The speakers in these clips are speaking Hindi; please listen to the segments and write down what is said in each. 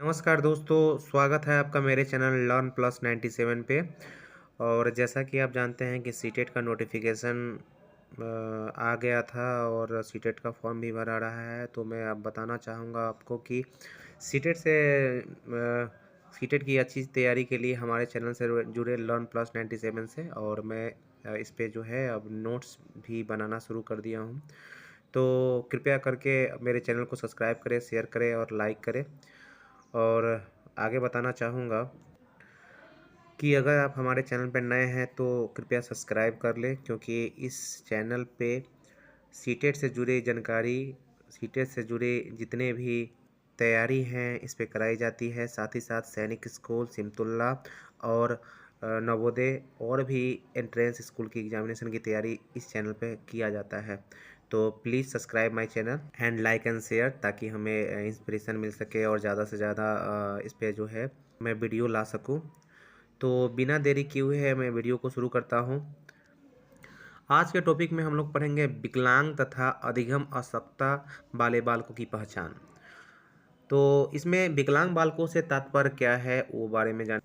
नमस्कार दोस्तों, स्वागत है आपका मेरे चैनल लर्न प्लस 97 पे। और जैसा कि आप जानते हैं कि सीटेट का नोटिफिकेशन आ गया था और सीटेट का फॉर्म भी भरा रहा है। तो मैं अब बताना चाहूँगा आपको कि सीटेट से सीटेट की अच्छी तैयारी के लिए हमारे चैनल से जुड़े लर्न प्लस 97 से। और मैं इस पे जो है अब नोट्स भी बनाना शुरू कर दिया हूँ। तो कृपया करके मेरे चैनल को सब्सक्राइब करें, शेयर करें और लाइक करें। और आगे बताना चाहूँगा कि अगर आप हमारे चैनल पर नए हैं तो कृपया सब्सक्राइब कर लें, क्योंकि इस चैनल पे सीटेट से जुड़ी जानकारी, सीटेट से जुड़े जितने भी तैयारी हैं इस पे कराई जाती है। साथ ही साथ सैनिक स्कूल, सिमतुल्ला और नवोदय और भी एंट्रेंस स्कूल की एग्जामिनेशन की तैयारी इस चैनल पे किया जाता है। तो please subscribe my channel and like and share, ताकि हमें इंस्पिरेशन मिल सके और ज़्यादा से ज़्यादा इस पे जो है मैं वीडियो ला सकूं। तो बिना देरी किए हुए मैं वीडियो को शुरू करता हूं। आज के टॉपिक में हम लोग पढ़ेंगे विकलांग तथा अधिगम अशक्तता वाले बालकों की पहचान। तो इसमें विकलांग बालकों से तात्पर्य क्या है वो बारे में जान।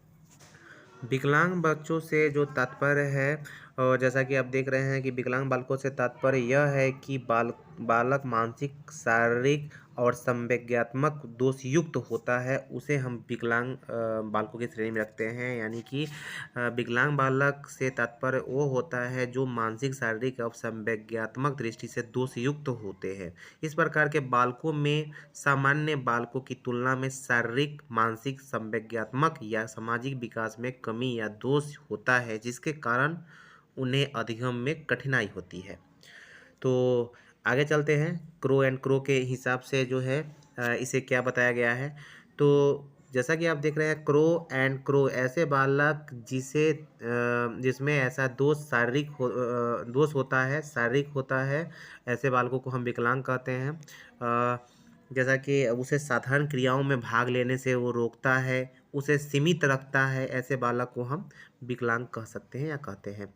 विकलांग बच्चों से जो तात्पर्य है, और जैसा कि आप देख रहे हैं कि विकलांग बालकों से तात्पर्य यह है कि बालक मानसिक, शारीरिक और संवेगात्मक दोष युक्त होता है, उसे हम विकलांग बालकों की श्रेणी में रखते हैं। यानी कि विकलांग बालक से तात्पर्य वो होता है जो मानसिक, शारीरिक और संवेगात्मक दृष्टि से दोष युक्त होते हैं। इस प्रकार के बालकों में सामान्य बालकों की तुलना में शारीरिक, मानसिक, संवेगात्मक या सामाजिक विकास में कमी या दोष होता है, जिसके कारण उन्हें अधिगम में कठिनाई होती है। तो आगे चलते हैं। क्रो एंड क्रो के हिसाब से जो है इसे क्या बताया गया है। तो जैसा कि आप देख रहे हैं, क्रो एंड क्रो ऐसे बालक जिसमें ऐसा दोष होता है, शारीरिक होता है, ऐसे बालकों को हम विकलांग कहते हैं। जैसा कि उसे साधारण क्रियाओं में भाग लेने से वो रोकता है, उसे सीमित रखता है, ऐसे बालक को हम विकलांग कह सकते हैं या कहते हैं।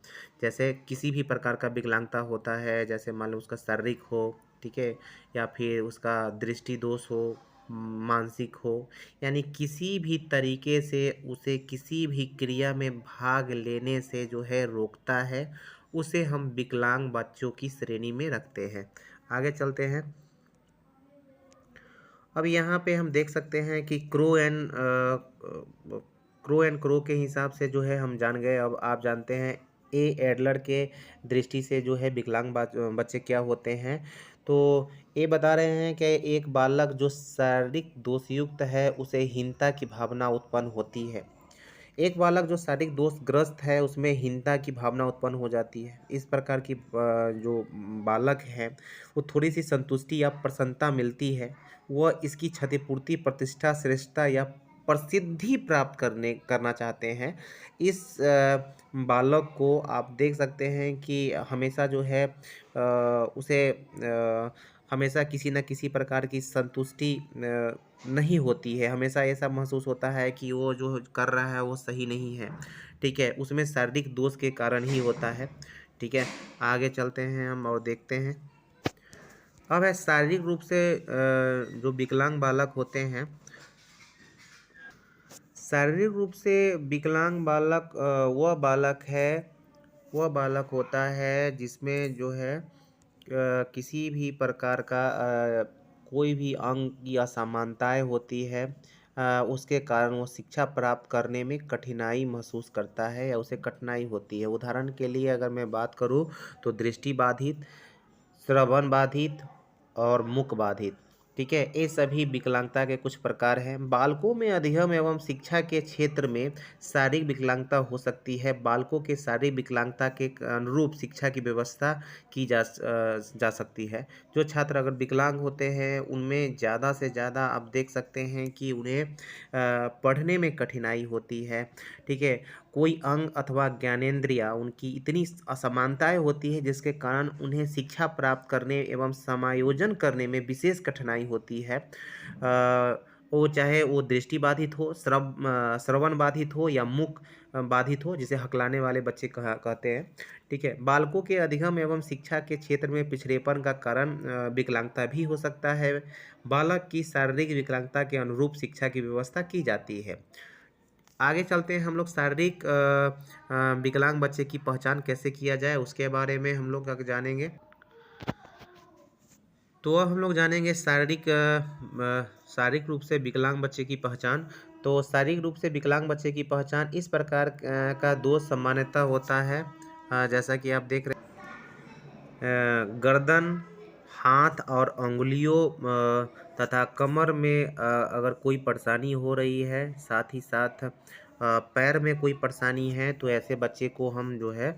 जैसे किसी भी प्रकार का विकलांगता होता है, जैसे मान लो उसका शारीरिक हो, ठीक है, या फिर उसका दृष्टि दोष हो, मानसिक हो, यानी किसी भी तरीके से उसे किसी भी क्रिया में भाग लेने से जो है रोकता है, उसे हम विकलांग बच्चों की श्रेणी में रखते हैं। आगे चलते हैं। अब यहाँ पे हम देख सकते हैं कि क्रो एंड क्रो के हिसाब से जो है हम जान गए। अब आप जानते हैं ए एडलर के दृष्टि से जो है विकलांग बच्चे क्या होते हैं। तो ये बता रहे हैं कि एक बालक जो शारीरिक दोषयुक्त है उसे हीनता की भावना उत्पन्न होती है। एक बालक जो शारीरिक दोषग्रस्त है उसमें हीनता की भावना उत्पन्न हो जाती है। इस प्रकार की जो बालक है वो थोड़ी सी संतुष्टि या प्रसन्नता मिलती है, वह इसकी क्षतिपूर्ति, प्रतिष्ठा, श्रेष्ठता या प्रसिद्धि प्राप्त करना चाहते हैं। इस बालक को आप देख सकते हैं कि हमेशा जो है उसे हमेशा किसी न किसी प्रकार की संतुष्टि नहीं होती है। हमेशा ऐसा महसूस होता है कि वो जो कर रहा है वो सही नहीं है, ठीक है, उसमें शारीरिक दोष के कारण ही होता है। ठीक है, आगे चलते हैं हम और देखते हैं। अब है शारीरिक रूप से जो विकलांग बालक होते हैं, शारीरिक रूप से विकलांग बालक वह बालक होता है जिसमें जो है किसी भी प्रकार का कोई भी अंग की असमानताएं होती है, उसके कारण वो शिक्षा प्राप्त करने में कठिनाई महसूस करता है या उसे कठिनाई होती है। उदाहरण के लिए अगर मैं बात करूं तो दृष्टि बाधित, श्रवण बाधित और मुख बाधित, ठीक है, ये सभी विकलांगता के कुछ प्रकार हैं। बालकों में अधिगम एवं शिक्षा के क्षेत्र में शारीरिक विकलांगता हो सकती है। बालकों के शारीरिक विकलांगता के अनुरूप शिक्षा की व्यवस्था की जा सकती है। जो छात्र अगर विकलांग होते हैं उनमें ज़्यादा से ज़्यादा आप देख सकते हैं कि उन्हें पढ़ने में कठिनाई होती है, ठीक है। कोई अंग अथवा ज्ञानेंद्रिया उनकी इतनी असमानताएं होती है जिसके कारण उन्हें शिक्षा प्राप्त करने एवं समायोजन करने में विशेष कठिनाई होती है। वो चाहे वो दृष्टि बाधित हो, श्रवण बाधित हो या मुख बाधित हो, जिसे हकलाने वाले बच्चे कहते हैं। ठीक है, बालकों के अधिगम एवं शिक्षा के क्षेत्र में पिछड़ेपन का कारण विकलांगता भी हो सकता है। बालक की शारीरिक विकलांगता के अनुरूप शिक्षा की व्यवस्था की जाती है। आगे चलते हैं हम लोग, शारीरिक विकलांग बच्चे की पहचान कैसे किया जाए उसके बारे में हम लोग जानेंगे। तो अब हम लोग जानेंगे शारीरिक रूप से विकलांग बच्चे की पहचान। तो शारीरिक रूप से विकलांग बच्चे की पहचान इस प्रकार का दो सामान्यता होता है, जैसा कि आप देख रहे हैं। गर्दन, हाथ और अंगुलियों तथा कमर में अगर कोई परेशानी हो रही है, साथ ही साथ पैर में कोई परेशानी है, तो ऐसे बच्चे को हम जो है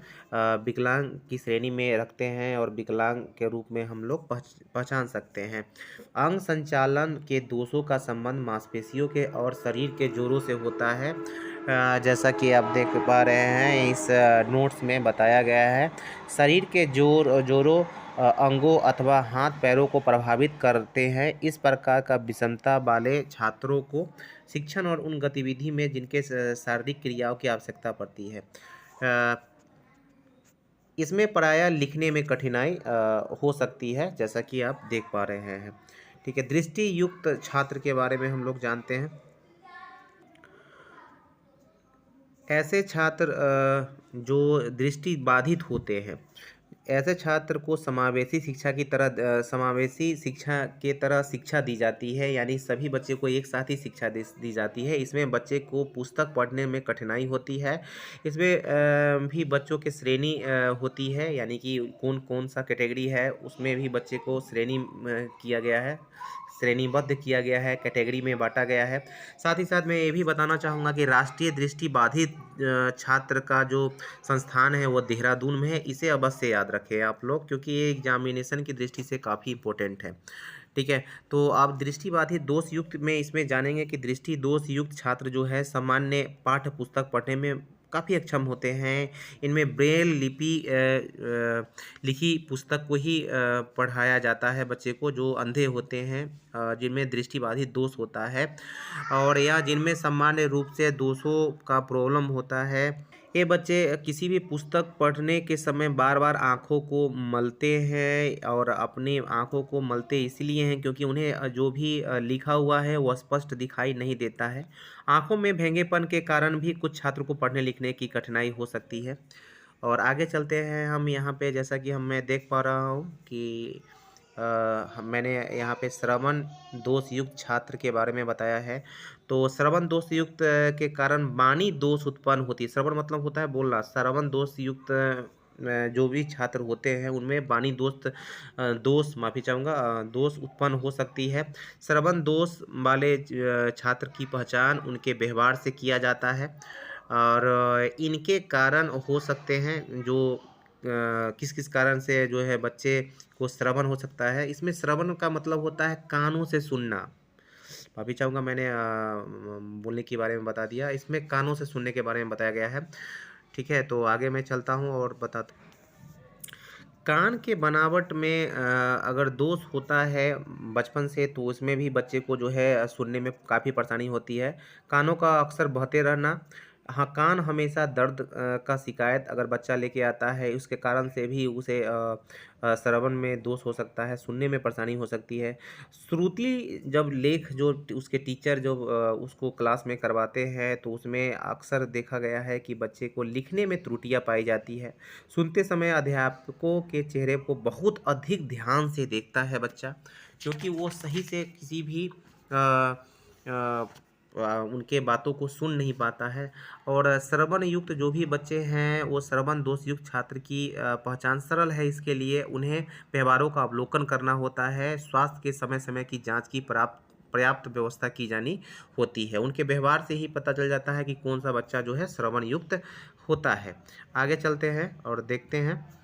विकलांग की श्रेणी में रखते हैं और विकलांग के रूप में हम लोग पहचान सकते हैं। अंग संचालन के दोषों का संबंध मांसपेशियों के और शरीर के जोड़ों से होता है। जैसा कि आप देख पा रहे हैं, इस नोट्स में बताया गया है। शरीर के जोड़ों अंगों अथवा हाथ पैरों को प्रभावित करते हैं। इस प्रकार का विषमता वाले छात्रों को शिक्षण और उन गतिविधि में जिनके शारीरिक क्रियाओं की आवश्यकता पड़ती है, इसमें प्रायः लिखने में कठिनाई हो सकती है, जैसा कि आप देख पा रहे हैं। ठीक है, दृष्टि युक्त छात्र के बारे में हम लोग जानते हैं। ऐसे छात्र जो दृष्टि बाधित होते हैं, ऐसे छात्र को समावेशी शिक्षा के तरह शिक्षा दी जाती है, यानी सभी बच्चे को एक साथ ही शिक्षा दी जाती है। इसमें बच्चे को पुस्तक पढ़ने में कठिनाई होती है। इसमें भी बच्चों की श्रेणी होती है, यानी कि कौन कौन सा कैटेगरी है उसमें भी बच्चे को श्रेणीबद्ध किया गया है, कैटेगरी में बांटा गया है। साथ ही साथ मैं ये भी बताना चाहूँगा कि राष्ट्रीय दृष्टि बाधित छात्र का जो संस्थान है वो देहरादून में है। इसे अवश्य याद रखें आप लोग, क्योंकि ये एग्जामिनेशन की दृष्टि से काफ़ी इंपॉर्टेंट है। ठीक है, तो आप दृष्टिबाधित दोष युक्त में इसमें जानेंगे कि दृष्टि दोष युक्त छात्र जो है सामान्य पाठ्य पुस्तक पढ़ने में काफ़ी अक्षम होते हैं। इनमें ब्रेल लिपि लिखी पुस्तक को ही पढ़ाया जाता है बच्चे को, जो अंधे होते हैं, जिनमें दृष्टिबाधित दोष होता है, और या जिनमें सामान्य रूप से दोषों का प्रॉब्लम होता है। ये बच्चे किसी भी पुस्तक पढ़ने के समय बार बार आँखों को मलते हैं, और अपनी आँखों को मलते इसलिए हैं क्योंकि उन्हें जो भी लिखा हुआ है वो स्पष्ट दिखाई नहीं देता है। आँखों में भेंगेपन के कारण भी कुछ छात्र को पढ़ने लिखने की कठिनाई हो सकती है। और आगे चलते हैं हम यहाँ पे, जैसा कि मैं देख पा रहा हूँ कि मैंने यहाँ पे श्रवण दोष युक्त छात्र के बारे में बताया है। तो श्रवण दोष युक्त के कारण वाणी दोष उत्पन्न होती है। श्रवण मतलब होता है बोलना। श्रवण दोष युक्त जो भी छात्र होते हैं उनमें वाणी दोष उत्पन्न हो सकती है। श्रवण दोष वाले छात्र की पहचान उनके व्यवहार से किया जाता है, और इनके कारण हो सकते हैं जो किस किस कारण से जो है बच्चे को श्रवण हो सकता है। इसमें श्रवण का मतलब होता है कानों से सुनना। माफ़ी चाहूँगा, मैंने बोलने के बारे में बता दिया। इसमें कानों से सुनने के बारे में बताया गया है। ठीक है, तो आगे मैं चलता हूँ और बताता। कान के बनावट में अगर दोष होता है बचपन से, तो उसमें भी बच्चे को जो है सुनने में काफ़ी परेशानी होती है। कानों का अक्सर बहते रहना। हाँ, कान हमेशा दर्द का शिकायत अगर बच्चा लेके आता है, उसके कारण से भी उसे श्रवण में दोष हो सकता है, सुनने में परेशानी हो सकती है। श्रुति जब लेख जो उसके टीचर जो उसको क्लास में करवाते हैं, तो उसमें अक्सर देखा गया है कि बच्चे को लिखने में त्रुटियां पाई जाती है। सुनते समय अध्यापकों के चेहरे को बहुत अधिक ध्यान से देखता है बच्चा, क्योंकि वो सही से किसी भी उनके बातों को सुन नहीं पाता है। और श्रवण युक्त जो भी बच्चे हैं, वो श्रवण दोष युक्त छात्र की पहचान सरल है। इसके लिए उन्हें व्यवहारों का अवलोकन करना होता है। स्वास्थ्य के समय समय की जांच की पर्याप्त व्यवस्था की जानी होती है। उनके व्यवहार से ही पता चल जाता है कि कौन सा बच्चा जो है श्रवण युक्त होता है। आगे चलते हैं और देखते हैं।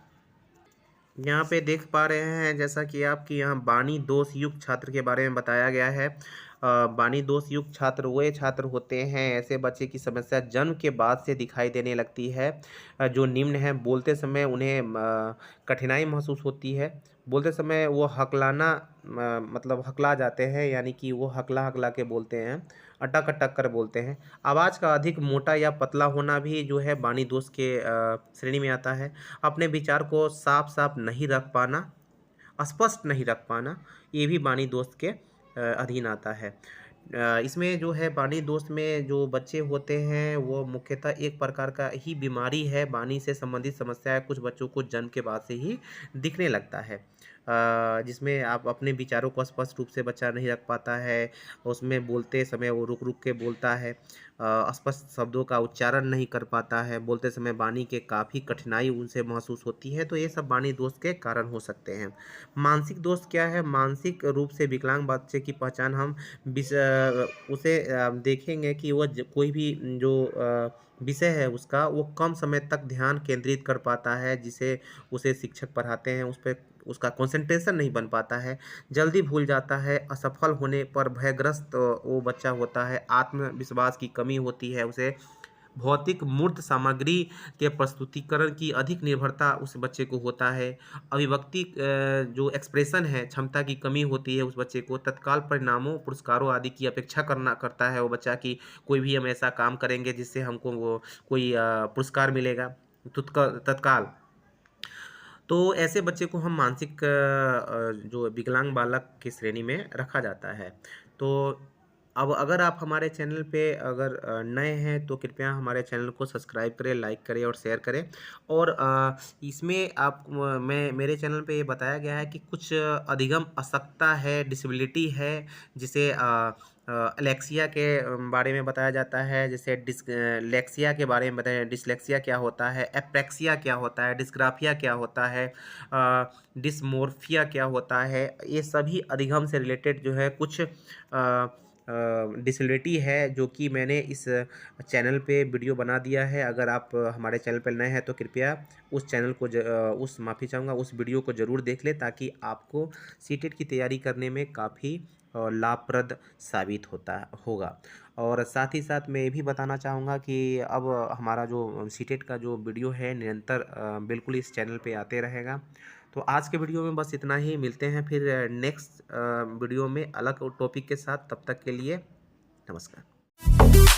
यहाँ पे देख पा रहे हैं जैसा कि आपकी यहाँ वाणी दोष युक्त छात्र के बारे में बताया गया है। बानी दोष युक्त छात्र वे छात्र होते हैं, ऐसे बच्चे की समस्या जन्म के बाद से दिखाई देने लगती है। जो निम्न है, बोलते समय उन्हें कठिनाई महसूस होती है। बोलते समय वो मतलब हकला जाते हैं, यानी कि वो हकला हकला के बोलते हैं, अटक अटक कर बोलते हैं। आवाज़ का अधिक मोटा या पतला होना भी जो है बानी दोष के श्रेणी में आता है। अपने विचार को साफ साफ नहीं रख पाना, स्पष्ट नहीं रख पाना, ये भी बानी दोष के अधीन आता है। इसमें जो है बानी दोष में जो बच्चे होते हैं वो मुख्यतः एक प्रकार का ही बीमारी है। बानी से संबंधित समस्याएं कुछ बच्चों को जन्म के बाद से ही दिखने लगता है, जिसमें आप अपने विचारों को स्पष्ट रूप से बच्चा नहीं रख पाता है। उसमें बोलते समय वो रुक रुक के बोलता है, स्पष्ट शब्दों का उच्चारण नहीं कर पाता है। बोलते समय वाणी के काफ़ी कठिनाई उनसे महसूस होती है। तो ये सब वाणी दोष के कारण हो सकते हैं। मानसिक दोष क्या है? मानसिक रूप से विकलांग बच्चे की पहचान हम उसे देखेंगे कि वो कोई भी जो विषय है उसका वो कम समय तक ध्यान केंद्रित कर पाता है, जिसे उसे शिक्षक पढ़ाते हैं उस पर उसका कंसंट्रेशन नहीं बन पाता है, जल्दी भूल जाता है, असफल होने पर भयग्रस्त वो बच्चा होता है, आत्मविश्वास की कमी होती है, उसे भौतिक मूर्त सामग्री के प्रस्तुतिकरण की अधिक निर्भरता उस बच्चे को होता है। अभिव्यक्ति जो एक्सप्रेशन है क्षमता की कमी होती है उस बच्चे को। तत्काल परिणामों, पुरस्कारों आदि की अपेक्षा करता है वो बच्चा कि कोई भी हम ऐसा काम करेंगे जिससे हमको वो कोई पुरस्कार मिलेगा तत्काल। तो ऐसे बच्चे को हम मानसिक जो विकलांग बालक की श्रेणी में रखा जाता है। तो अब अगर आप हमारे चैनल पे अगर नए हैं तो कृपया हमारे चैनल को सब्सक्राइब करें, लाइक करें और शेयर करें। और इसमें मैं मेरे चैनल पे ये बताया गया है कि कुछ अधिगम अशक्तता है, डिसेबिलिटी है, जिसे एलेक्सिया के बारे में बताया जाता है, जैसे लेक्सिया के बारे में बताया, डिसलेक्सिया क्या होता है, एप्रेक्सिया क्या होता है, डिस्ग्राफिया क्या होता है, डिसमोर्फिया क्या होता है। ये सभी अधिगम से रिलेटेड जो है कुछ डिसेबिलिटी है, जो कि मैंने इस चैनल पे वीडियो बना दिया है। अगर आप हमारे चैनल पर नए हैं तो कृपया उस चैनल को उस वीडियो को ज़रूर देख लें, ताकि आपको सीटेट की तैयारी करने में काफ़ी लाभप्रद साबित होगा। और साथ ही साथ मैं ये भी बताना चाहूँगा कि अब हमारा जो सीटेट का जो वीडियो है निरंतर बिल्कुल इस चैनल पे आते रहेगा। तो आज के वीडियो में बस इतना ही। मिलते हैं फिर नेक्स्ट वीडियो में अलग टॉपिक के साथ। तब तक के लिए नमस्कार।